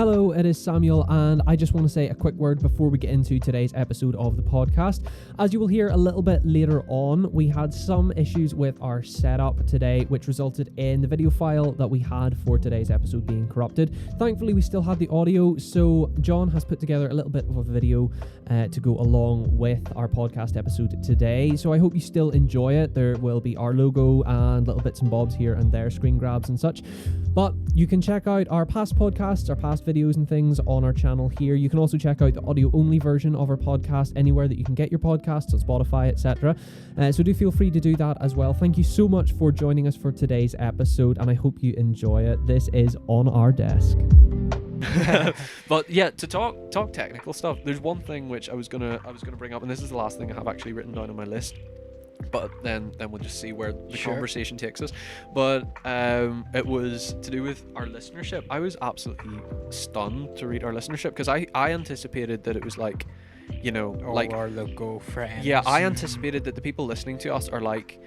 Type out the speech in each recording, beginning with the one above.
Hello, it is Samuel, and I just want to say a quick word before we get into today's episode of the podcast. As you will hear a little bit later on, we had some issues with our setup today, which resulted in the video file that we had for today's episode being corrupted. Thankfully, we still had the audio, so John has put together a little bit of a video to go along with our podcast episode today. So I hope you still enjoy it. There will be our logo and little bits and bobs here and there, screen grabs and such. But you can check out our past podcasts, our past videos and things on our channel here. You can also check out the audio-only version of our podcast anywhere that you can get your podcasts, on Spotify, etc. So do feel free to do that as well. Thank you so much for joining us for today's episode, and I hope you enjoy it. This is On Our Desk. But yeah, to talk technical stuff, there's one thing which I was gonna bring up, and this is the last thing I have actually written down on my list. But then we'll just see where the conversation takes us. But it was to do with our listenership. I was absolutely stunned to read our listenership, because I anticipated that it was like, you know, like our local friends. Yeah, I anticipated that the people listening to us are like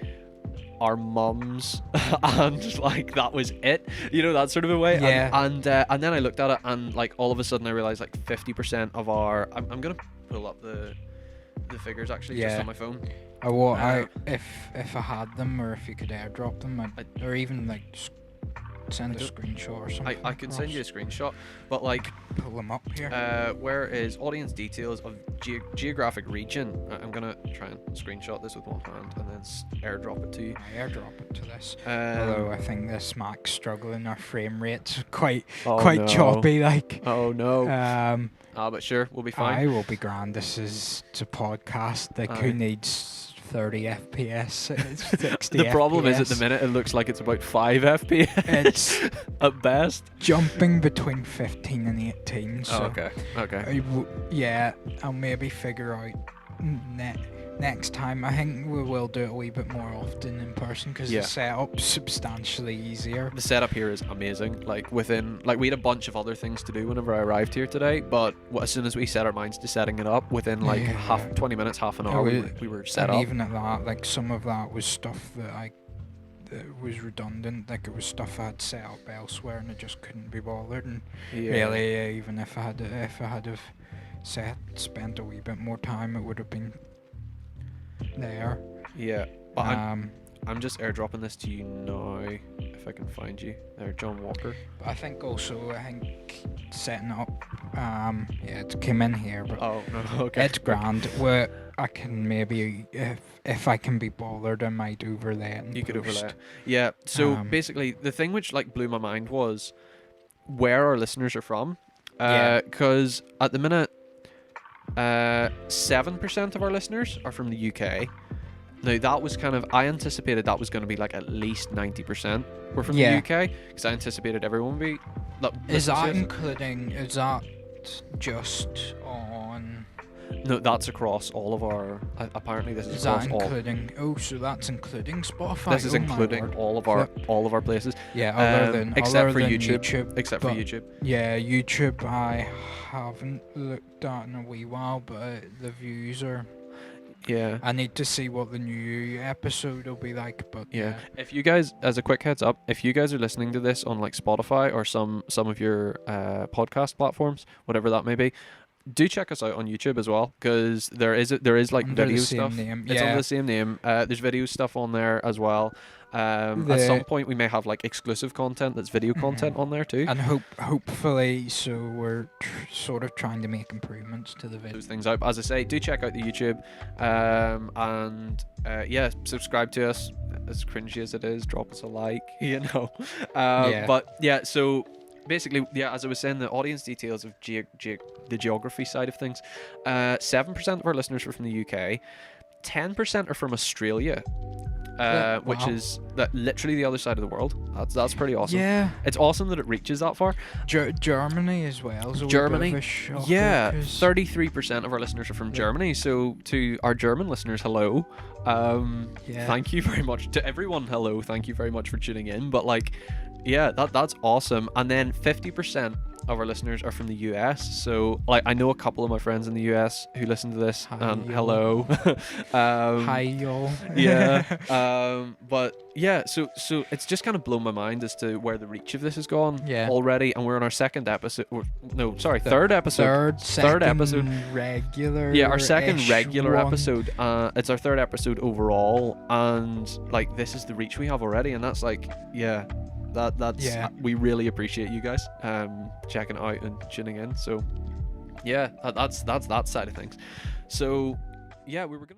our mums and like that was it, you know, that sort of a way. Yeah. And then I looked at it, and like all of a sudden I realized like 50% of our I'm gonna pull up the figures actually just on my phone. If I had them, or if you could airdrop them, or even like send a screenshot or something. I could send you a screenshot, but like pull them up here. Where is audience details of geographic region? I'm gonna try and screenshot this with one hand and then airdrop it to you. I airdrop it to this. Although I think this Mac's struggling, our frame rate's quite choppy. Like. Oh no. But sure, we'll be fine. I will be grand. This is a podcast. Like, who needs 30 FPS? It's 60 The problem FPS. is, at the minute, it looks like it's about 5 FPS. It's at best. Jumping between 15 and 18. So Okay. I'll maybe figure out next time. I think we will do it a wee bit more often in person, because the setup's substantially easier. The setup here is amazing. Like we had a bunch of other things to do whenever I arrived here today, but as soon as we set our minds to setting it up, within 20 minutes, half an hour, we were set up. Even at that, like some of that was stuff that was redundant. Like it was stuff I had set up elsewhere and I just couldn't be bothered. And really, even if I had spent a wee bit more time, it would have been there. Yeah, but I'm just airdropping this to you now, if I can find you there, John Walker. But I think setting up, it came in here, but it's grand. Where I can maybe, if I can be bothered, I might overlay it. You could overlay it. Yeah. So basically, the thing which like blew my mind was where our listeners are from. Because at the minute, 7% of our listeners are from the UK. Now that was I anticipated that was going to be like at least 90% were from the UK, because I anticipated everyone would be. Is that just on? No, that's across all of our. Apparently, this is across that including? All. So that's including Spotify. This is including all of our places. Yeah, other than YouTube. Except for YouTube. Yeah, YouTube I haven't looked at in a wee while, but the views are. Yeah. I need to see what the new episode will be like, but yeah. If you guys, as a quick heads up, if you guys are listening to this on like Spotify or some of your podcast platforms, whatever that may be, do check us out on YouTube as well, because there is like under video the same stuff. Name. It's under the same name. There's video stuff on there as well. At some point we may have like exclusive content that's video content on there too. And hopefully, so we're sort of trying to make improvements to the video. Those things out. As I say, do check out the YouTube, and subscribe to us. As cringy as it is, drop us a like, you know. But yeah, so. Basically, as I was saying, the audience details of the geography side of things, 7% of our listeners are from the UK, 10% are from Australia, which is literally the other side of the world. That's pretty awesome. Yeah. It's awesome that it reaches that far. Germany as well. Germany, 33% of our listeners are from Germany. So to our German listeners, hello. Thank you very much. To everyone, hello. Thank you very much for tuning in. But like, yeah, that's awesome. And then 50% of our listeners are from the US. So like I know a couple of my friends in the US who listen to this. Hello. Hi y'all. Yeah. But yeah, so it's just kind of blown my mind as to where the reach of this has gone already, and we're on our third episode. Third episode. Regular. Yeah, our second regular episode. It's our third episode overall, and like this is the reach we have already, and that's like, yeah. That's we really appreciate you guys checking it out and tuning in. So yeah, that's that side of things. So yeah, we were gonna